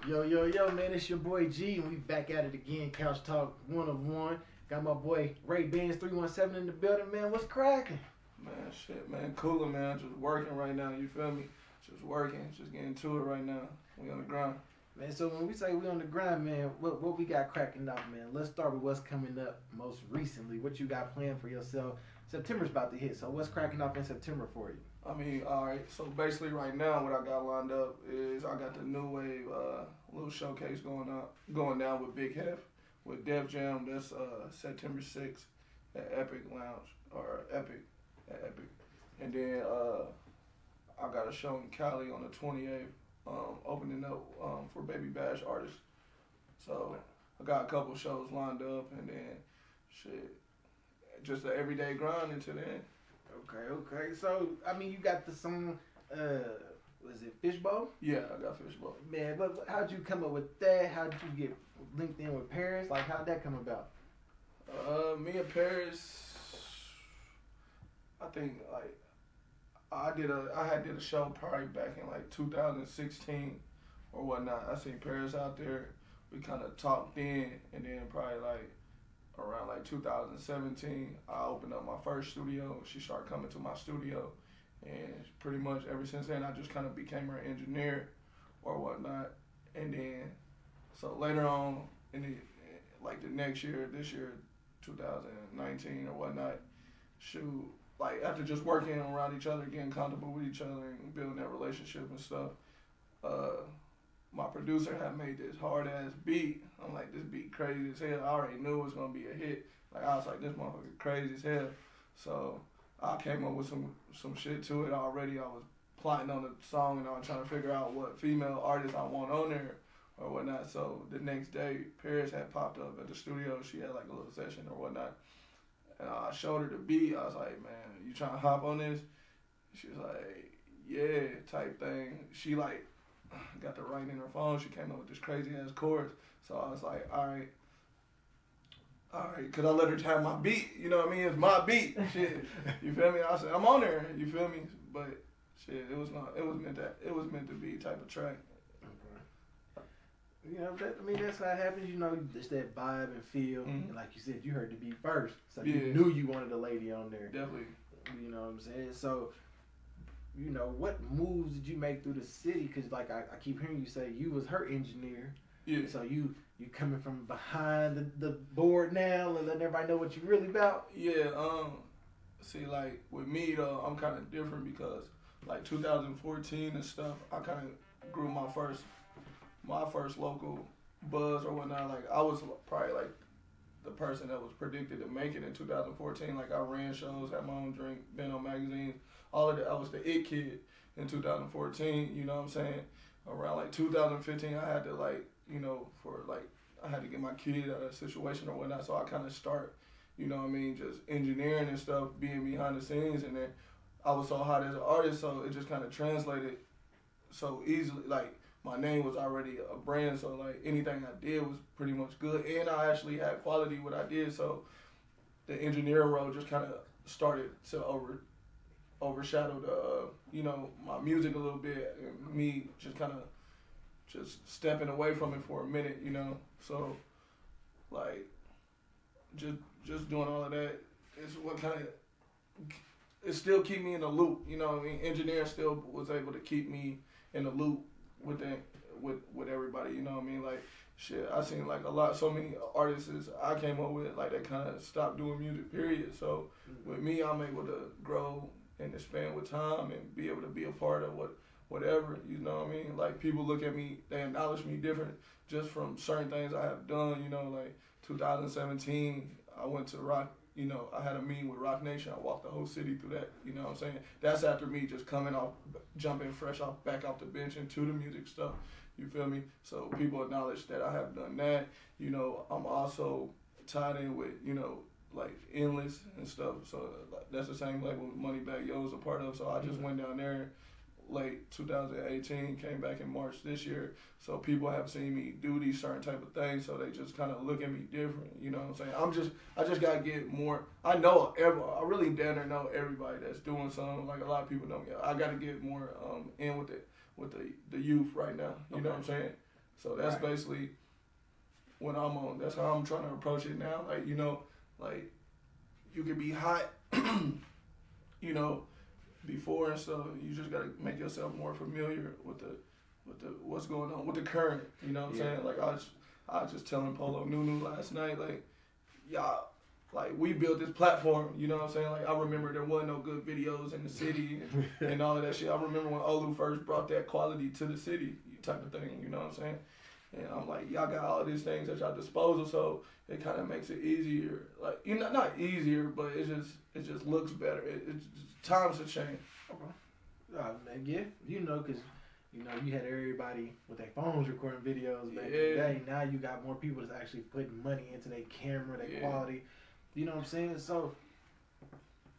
Yo, man, it's your boy G, and we back at it again. Couch Talk 101. Got my boy Ray Benz 317 in the building, man. What's cracking? Man, shit, man. Cooler, man. Just working right now, you feel me? Just working, just getting to it right now. We on the grind. Man, so when we say we on the grind, man, what we got cracking up, man? Let's start with what's coming up most recently. What you got planned for yourself? September's about to hit, so what's cracking up in September for you? I mean, all right. So basically, right now, what I got lined up is I got the New Wave little showcase going down with Big Hef with Def Jam. That's September 6th at Epic Lounge or Epic at Epic, and then I got a show in Cali on the 28th, opening up for Baby Bash artists. So I got a couple shows lined up, and then shit, just an everyday grind until then. Okay. So, I mean, you got the song, was it Fishbowl? Yeah, I got Fishbowl. Man, but how'd you come up with that? How'd you get linked in with Pears? Like, how'd that come about? Me and Pears, I think, like, I had did a show probably back in, like, 2016 or whatnot. I seen Pears out there. We kind of talked then, and then probably, like, around like 2017, I opened up my first studio. She started coming to my studio, and pretty much ever since then, I just kind of became her engineer or whatnot. And then, so later on in the next year, this year, 2019 or whatnot, shoot, like after just working around each other, getting comfortable with each other, and building that relationship and stuff, my producer had made this hard ass beat. I'm like, this beat crazy as hell. I already knew it was gonna be a hit. Like I was like, this motherfucker crazy as hell. So I came up with some shit to it already. I was plotting on the song, and I was trying to figure out what female artists I want on there or whatnot. So the next day, Pears had popped up at the studio. She had like a little session or whatnot, and I showed her the beat. I was like, man, you trying to hop on this? She was like, yeah, type thing. She like got the writing in her phone. She came up with this crazy ass chorus. So I was like, all right, cause I let her have my beat. You know what I mean? It's my beat. Shit, you feel me? I said I'm on there. You feel me? But shit, it was meant to be type of track. You know, that's how it happens. You know, just that vibe and feel. Mm-hmm. And like you said, you heard the beat first, so Yeah. you knew you wanted a lady on there. Definitely. You know what I'm saying? So, you know, what moves did you make through the city? Because, like, I keep hearing you say you was her engineer. Yeah. So you coming from behind the board now and letting everybody know what you really about? Yeah. See, like, with me, though, I'm kind of different because, like, 2014 and stuff, I kind of grew my first local buzz or whatnot. Like, I was probably, like, the person that was predicted to make it in 2014. Like, I ran shows, had my own drink, been on magazines, all of that. I was the it kid in 2014, you know what I'm saying? Around, like, 2015, I had to, like, you know, I had to get my kid out of a situation or whatnot, so I kind of start, you know what I mean, just engineering and stuff, being behind the scenes, and then I was so hot as an artist, so it just kind of translated so easily. Like, my name was already a brand, so, like, anything I did was pretty much good, and I actually had quality what I did, so the engineering role just kind of started to overshadow the, you know, my music a little bit, and me just kind of just stepping away from it for a minute, you know. So, like, just doing all of that is what kind of, it still keep me in the loop, you know what I mean? Engineering still was able to keep me in the loop with everybody, you know what I mean? Like, shit, I seen like so many artists I came up with, like, they kind of stopped doing music, period. So with me, I'm able to grow and expand with time and be able to be a part of whatever, you know what I mean? Like, people look at me, they acknowledge me different just from certain things I have done, you know, like 2017, I went to Rock, you know, I had a meeting with Rock Nation. I walked the whole city through that, you know what I'm saying? That's after me just jumping fresh back off the bench into the music stuff, you feel me? So people acknowledge that I have done that. You know, I'm also tied in with, you know, like Endless and stuff. So that's the same label Moneybagg Yo is a part of. So I just went down there late 2018, came back in March this year. So people have seen me do these certain type of things, so they just kind of look at me different. You know what I'm saying? I just gotta get more. I really damn near know everybody that's doing something. Like, a lot of people know me. I gotta get more in with the youth right now. You know what I'm saying? So that's Right. basically when I'm on. That's how I'm trying to approach it now. Like, you know, like you can be hot, you know, before and stuff. You just gotta make yourself more familiar with the what's going on with the current. You know what I'm saying? Like I was just telling Polo Nunu last night, like, y'all, like, we built this platform, you know what I'm saying? Like, I remember there wasn't no good videos in the city and all of that shit. I remember when Olu first brought that quality to the city type of thing, you know what I'm saying? And I'm like, y'all got all these things at y'all disposal, so it kind of makes it easier. Like, you know, not easier, but it just looks better. It's times have changed. Man, yeah, you know, because, you know, you had everybody with their phones recording videos back in the day. Now you got more people that's actually putting money into their camera, their quality. You know what I'm saying? So,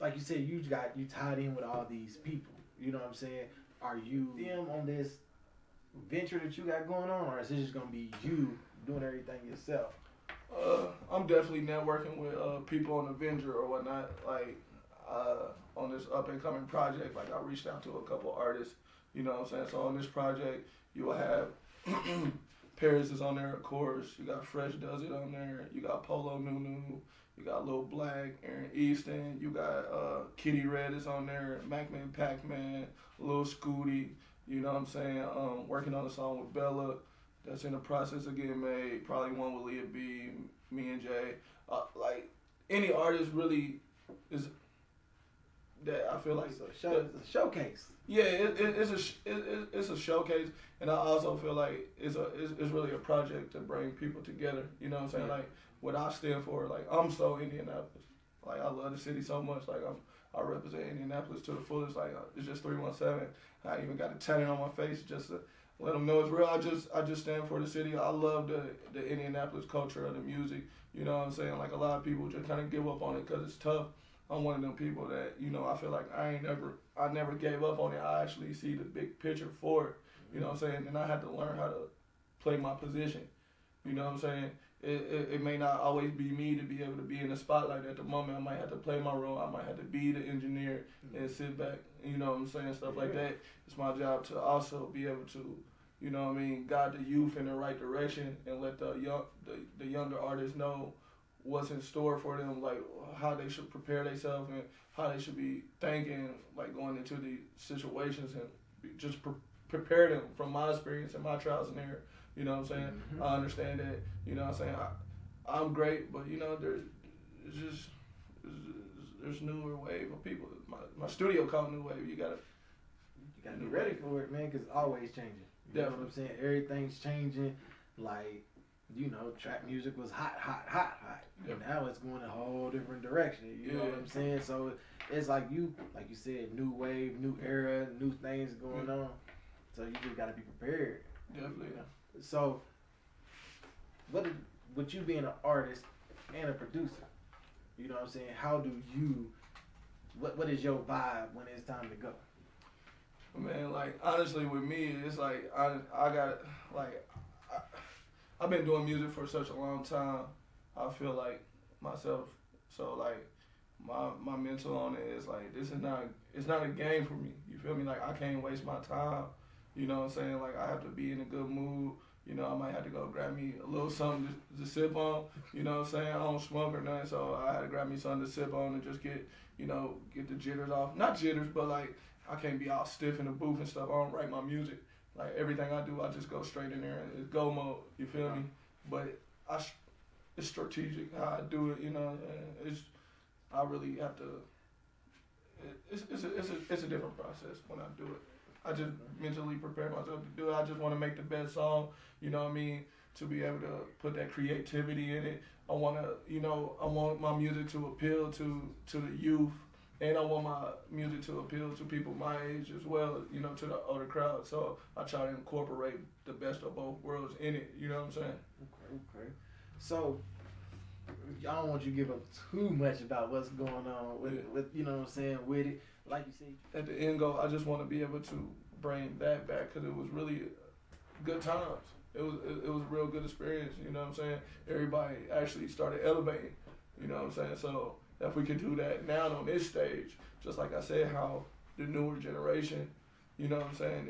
like you said, you tied in with all these people. You know what I'm saying? Are you them on this venture that you got going on, or is it just gonna be you doing everything yourself? I'm definitely networking with people on the venture or whatnot. Like on this up and coming project, like I reached out to a couple artists. You know what I'm saying? So on this project, you will have Pears is on there, of course. You got Fresh Does It on there. You got Polo Nunu. You got Lil Black, Aaron Easton. You got Kitty Red is on there. Macman Pac-Man, Lil Scooty. You know what I'm saying? Working on a song with Bella that's in the process of getting made. Probably one with Leah B, me and Jay. Like any artist really is that I feel like it's a showcase. Yeah, it's a showcase, and I also feel like it's really a project to bring people together. You know what I'm saying? Like what I stand for. Like I'm so Indianapolis. Like I love the city so much. Like I represent Indianapolis to the fullest. Like it's just 317. I even got a tattoo on my face just to let them know it's real. I just stand for the city. I love the Indianapolis culture of the music. You know what I'm saying? Like a lot of people just kind of give up on it because it's tough. I'm one of them people that, you know, I feel like I never gave up on it. I actually see the big picture for it. You know what I'm saying? And I had to learn how to play my position. You know what I'm saying? It may not always be me to be able to be in the spotlight at the moment. I might have to play my role. I might have to be the engineer and sit back. You know what I'm saying? Stuff like that. It's my job to also be able to, you know what I mean, guide the youth in the right direction and let the younger artists know what's in store for them, like how they should prepare themselves and how they should be thinking, like going into these situations and just prepare them from my experience and my trials and error. You know what I'm saying? Mm-hmm. I understand that. You know what I'm saying? I'm great, but you know there's newer wave of people. My studio called New Wave. You gotta be ready for it, man, because it's always changing. You know what I'm saying? Everything's changing. Like, you know, trap music was hot. And now it's going a whole different direction. You know what I'm saying? So it's like you said, new wave, new era, new things going on. So you just got to be prepared. Definitely. You know? So, with you being an artist and a producer, you know what I'm saying? How do you? What is your vibe when it's time to go? Man, like honestly, with me, it's like I got like. I've been doing music for such a long time. I feel like myself, so like my mental on it is like it's not a game for me. You feel me? Like I can't waste my time. You know what I'm saying? Like I have to be in a good mood. You know, I might have to go grab me a little something to sip on. You know what I'm saying? I don't smoke or nothing, so I had to grab me something to sip on and just get the jitters off. Not jitters, but like I can't be all stiff in the booth and stuff. I don't write my music. Like everything I do, I just go straight in there. It's go mode. You feel me? But it's strategic how I do it. You know, I really have to. It's a different process when I do it. I just mentally prepare myself to do it. I just want to make the best song. You know what I mean? To be able to put that creativity in it. I want my music to appeal to the youth. And I want my music to appeal to people my age as well, you know, to the older crowd. So I try to incorporate the best of both worlds in it. You know what I'm saying? Okay. So I don't want you to give up too much about what's going on with you know what I'm saying, with it. Like you said, at the end goal, I just want to be able to bring that back because it was really good times. It was a real good experience. You know what I'm saying? Everybody actually started elevating. You know what I'm saying? So if we could do that now on this stage, just like I said, how the newer generation, you know what I'm saying,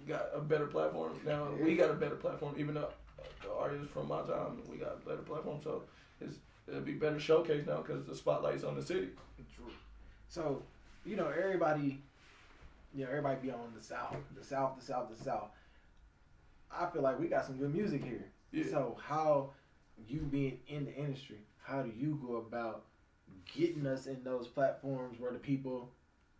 got a better platform. Now we got a better platform, even though the artists from my time, we got a better platform. So it'll be better showcase now because the spotlight's on the city. True. So, everybody be on the South. I feel like we got some good music here. Yeah. So how you being in the industry, how do you go about getting us in those platforms where the people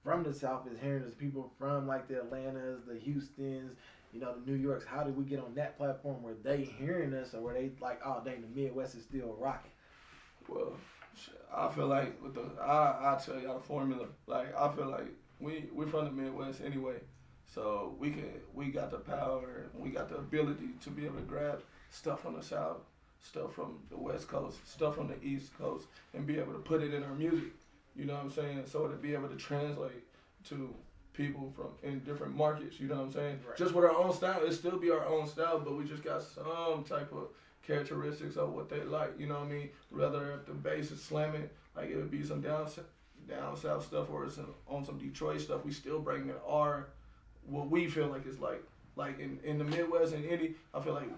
from the South is hearing us, people from like the Atlantas, the Houstons, the New Yorks? How do we get on that platform where they hearing us, or where they like, oh dang, the Midwest is still rocking? Well, I feel like with I tell y'all the formula. Like I feel like we're from the Midwest anyway, so we got the power, we got the ability to be able to grab stuff from the South, stuff from the West Coast, stuff from the East Coast, and be able to put it in our music. You know what I'm saying? So to be able to translate to people from in different markets. You know what I'm saying? Right. Just with our own style, it still be our own style, but we just got some type of characteristics of what they like. You know what I mean? Whether if the bass is slamming, like it would be some down south stuff, or it's on some Detroit stuff. We still bring in what we feel like is like in the Midwest and Indy. I feel like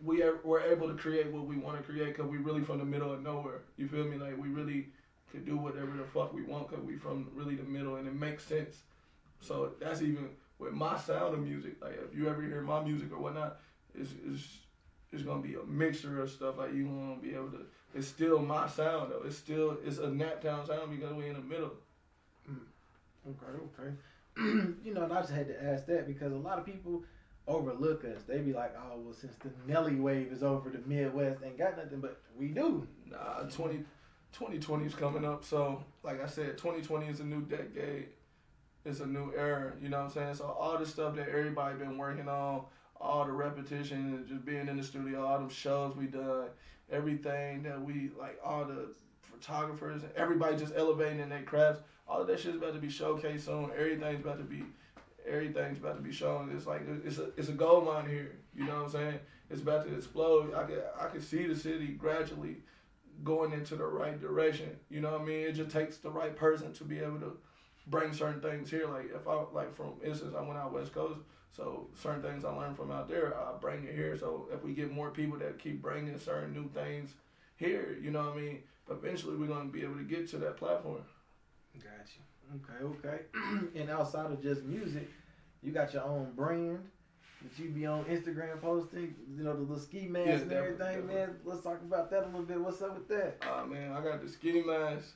we're able to create what we want to create because we really from the middle of nowhere. You feel me? Like we really could do whatever the fuck we want because we from really the middle, and it makes sense. So that's even with my sound of music. Like if you ever hear my music or whatnot, it's gonna be a mixture of stuff. Like you gonna be able to. It's still my sound though. It's a Naptown sound because we in the middle. Okay. And I just had to ask that because a lot of people overlook us. They be like, oh, well, since the Nelly wave is over, the Midwest ain't got nothing, but we do. Nah, 2020 is coming up. So, like I said, 2020 is a new decade. It's a new era, you know what I'm saying? So all the stuff that everybody been working on, all the repetition, and just being in the studio, all them shows we done, everything that we, like all the photographers, everybody just elevating in their crafts, all of that shit's about to be showcased soon. Everything's about to be shown. It's like it's a gold mine here. You know what I'm saying? It's about to explode. I can see the city gradually going into the right direction. You know what I mean? It just takes the right person to be able to bring certain things here. Like if for instance, I went out West Coast, so certain things I learned from out there, I bring it here. So if we get more people that keep bringing certain new things here, you know what I mean? Eventually we're gonna be able to get to that platform. Gotcha. Okay. And outside of just music, you got your own brand that you be on Instagram posting, the little ski mask and everything, definitely. Man. Let's talk about that a little bit. What's up with that? Man, I got the ski mask.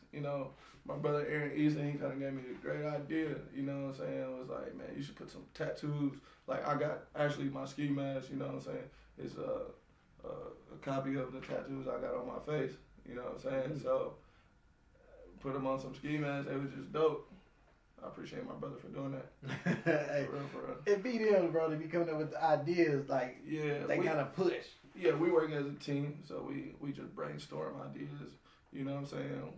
My brother Aaron Easton, he kind of gave me a great idea. You know what I'm saying? It was like, man, you should put some tattoos. Like I got actually my ski mask. You know what I'm saying? It's a copy of the tattoos I got on my face. You know what I'm saying? Mm-hmm. So put them on some ski masks. It was just dope. I appreciate my brother for doing that. Hey, for real. It be them, bro. They be coming up with the ideas, like, they kind of push. Yeah, we work as a team, so we just brainstorm ideas. You know what I'm saying?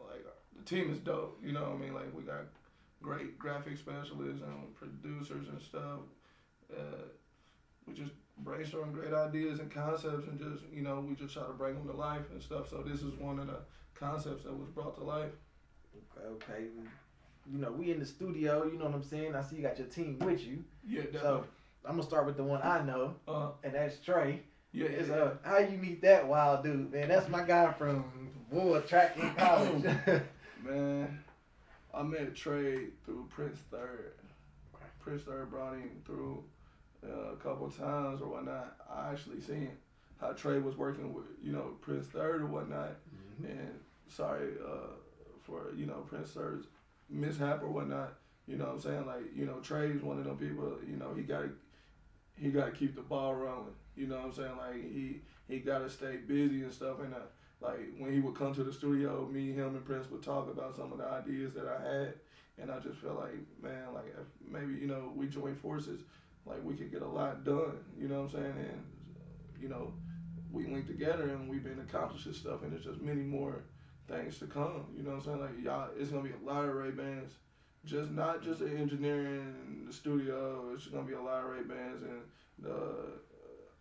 Like, the team is dope. You know what I mean? Like, we got great graphic specialists and producers and stuff. We just brainstorm great ideas and concepts, and just, we just try to bring them to life and stuff. So this is one of the concepts that was brought to life. Okay. We in the studio, you know what I'm saying? I see you got your team with you. Yeah, definitely. So I'm going to start with the one I know, and that's Trey. Yeah. How you meet that wild dude, man? That's my guy from track in college. Man, I met Trey through Prince Third. Prince Third brought him through a couple of times or whatnot. I actually seen how Trey was working with, Prince Third or whatnot. Mm-hmm. And sorry for, Prince Third's mishap or whatnot. You know what I'm saying? Like, Trey's one of them people, he gotta keep the ball rolling. You know what I'm saying? Like he gotta stay busy and stuff. And like when he would come to the studio, me, him, and Prince would talk about some of the ideas that I had, and I just felt like, man, like if maybe we join forces, like we could get a lot done. You know what I'm saying? And we linked together and we've been accomplishing stuff, and there's just many more things to come. You know what I'm saying? Like y'all, it's gonna be a lot of Ray bands. Not just the engineering and the studio. It's gonna be a lot of Ray bands and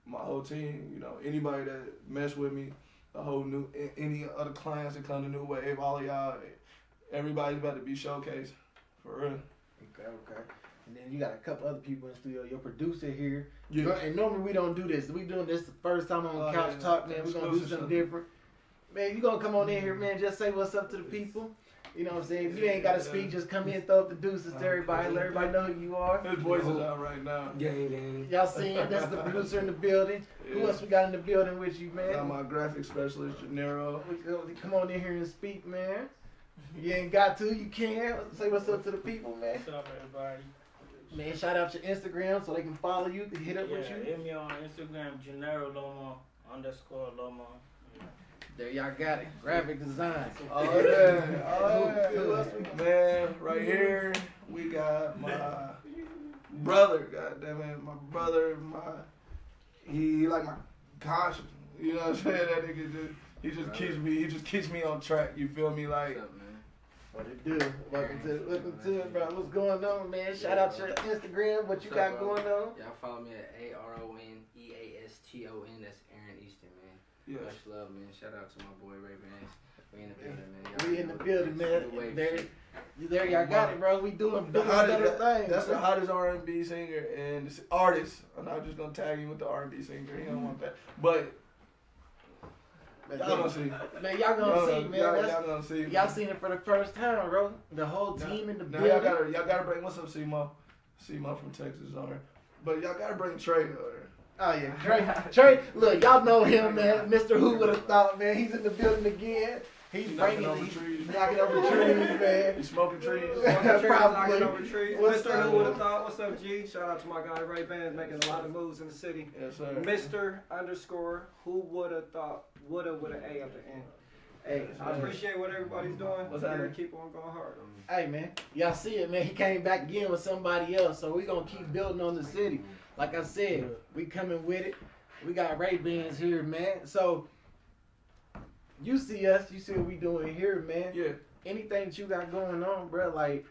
my whole team. Anybody that mess with me, any other clients that come to New Wave, all of y'all, everybody's about to be showcased for real. Okay. And then you got a couple other people in the studio. Your producer here. Yeah. And normally we don't do this. We doing this the first time on Couch Talk, man. We're going to do something different. Man, you going to come on in here, man. Just say what's up to the people. You know what I'm saying? If you ain't got to speak, just come in, throw up the deuces to everybody. Let everybody know who you are. His voice is out right now. Gang. Y'all seen that's the producer in the building. Yeah. Who else we got in the building with you, man? Got my graphic specialist, Gennaro. Come on in here and speak, man. You ain't got to, you can. Say what's up to the people, man. What's up, everybody? Man, shout out your Instagram so they can follow you, to hit up with you. Hit me on Instagram, Gennaro Loma _Loma. There y'all got it. Graphic design. Oh yeah. Man, right here we got my brother. God damn it, my brother. He like my conscience. You know what I'm saying? That nigga he just keeps me on track. You feel me? Like. What's up, man? What it do? Welcome to it, bro. What's going on, man? Shout out your Instagram. What you got going on? Y'all follow me at ARONEASTON. That's Aaron Easton, man. Yes. Much love, man. Shout out to my boy Ray Vance. We in the building, man. We in the building, man. There y'all got it, bro. We doing better things. That's the hottest R&B singer and artist. I'm not just gonna tag you with the R&B singer. He don't want that. But y'all gonna see. Man, y'all gonna see, man. Y'all gonna see. Y'all seen it for the first time, bro. The whole team in the building. Y'all gotta bring. What's up, C-Mo? C-Mo from Texas on there. But y'all gotta bring Trey over there. Oh yeah, Trey. Look, y'all know him, man. Mr. Who would have thought, man? He's in the building again. He's knocking over trees, man. He's smoking trees. Probably. Knocking over trees. Mr. Who would have thought? What's up, G? Shout out to my guy Ray Vance, making a lot of moves in the city. Yes, sir. Mr. Who would have thought? Woulda with an A at the end. Hey, I appreciate what everybody's doing. What's that? Keep on going hard. Hey, man. Y'all see it, man. He came back again with somebody else, so we gonna keep building on the city. Like I said, we coming with it. We got Ray-Bans here, man. So, you see us. You see what we doing here, man. Yeah. Anything that you got going on, bro, like,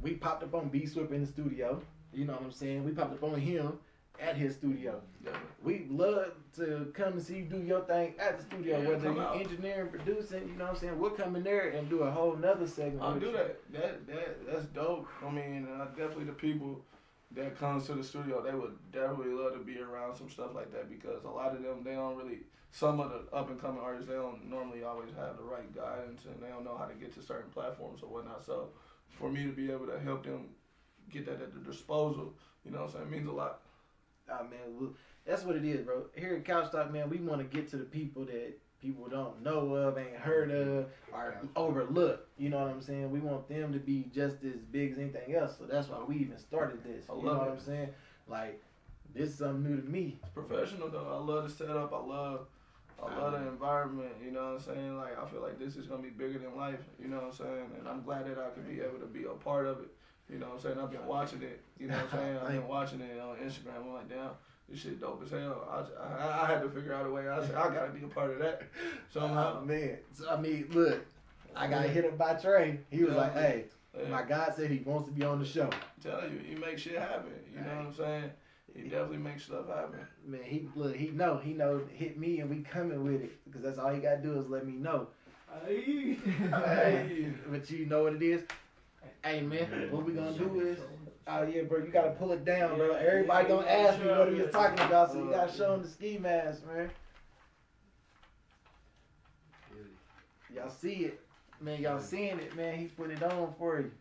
we popped up on B-Swip in the studio. You know what I'm saying? We popped up on him at his studio. Yeah. We love to come and see you do your thing at the studio, Yeah, whether you're engineering, producing, you know what I'm saying? We'll come in there and do a whole nother segment. I'll do that. That's dope. I mean, definitely the people that comes to the studio, they would definitely love to be around some stuff like that because a lot of them, they don't really, some of the up and coming artists, they don't normally always have the right guidance and they don't know how to get to certain platforms or whatnot. So for me to be able to help them get that at their disposal, you know what I'm saying, means a lot. Oh, man, that's what it is, bro. Here at Couch Talk, man, we want to get to the people that people don't know of, ain't heard of, or overlooked. You know what I'm saying? We want them to be just as big as anything else. So that's why we even started this. You know what I'm saying? Like, this is something new to me. It's professional, though. I love the setup. I love the environment. You know what I'm saying? Like, I feel like this is going to be bigger than life. You know what I'm saying? And I'm glad that I can be able to be a part of it. You know what I'm saying? I've been watching it. You know what I'm saying? I've been watching it on Instagram. I'm like, damn, this shit dope as hell. I had to figure out a way. I said, I got to be a part of that. Somehow. Man. So, I mean, look, I got hit up by Trey. He was like, hey, my God said he wants to be on the show. I'm telling you, he makes shit happen. You know what I'm saying? He definitely makes stuff happen. Man, he know, hit me and we coming with it. Because that's all he got to do is let me know. Hey. But you know what it is? Hey, man, what we gonna do is, oh yeah, bro, you gotta pull it down, bro. Everybody gonna ask me what he was talking about, so you gotta show them the ski mask, man. Y'all see it, man. Y'all seeing it, man. He put it on for you.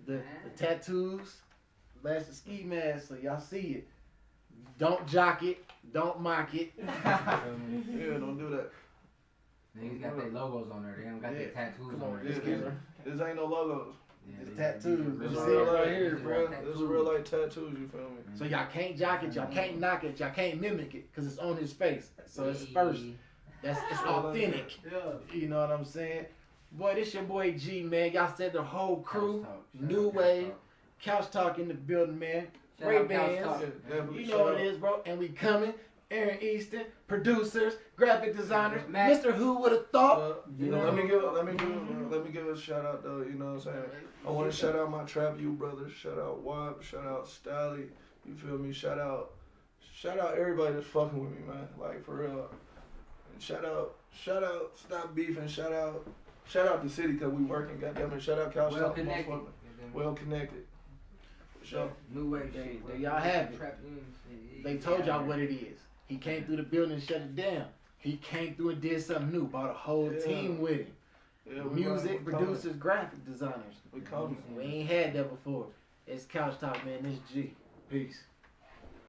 The tattoos, match the ski mask, so y'all see it. Don't jock it, don't mock it. Yeah, don't do that. Niggas got their logos on there. They don't got their tattoos on there. This ain't no logos. It's tattoos. This You is see it real right life. here, bro. This is real life tattoos, you feel me? So y'all can't jock it, y'all can't knock it, y'all can't mimic it, because it's on his face. So it's first. It's authentic. Yeah. You know what I'm saying? Boy, this your boy G, man. Y'all said the whole crew, New Wave, Couch Talk in the building, man. Ray-Bans. You know what it is, bro. And we coming. Aaron Easton, producers, graphic designers, Mr. Who would have thought? Let me give a shout out though. You know what I'm saying? I want to shout out my Trap U brothers. Shout out Wap. Shout out Stally. You feel me? Shout out everybody that's fucking with me, man. Like for real. And shout out. Stop beefing. Shout out the city because we working. Goddamn it. Shout out Couch Talk. Well connected. For sure. New wave There shit. y'all have it. Trap in. They told y'all what it is. He came through the building and shut it down. He came through and did something new. Brought a whole team with him. Yeah, Music, producers, graphic designers. We coming. We ain't had that before. It's Couch Talk, man. This G. Peace.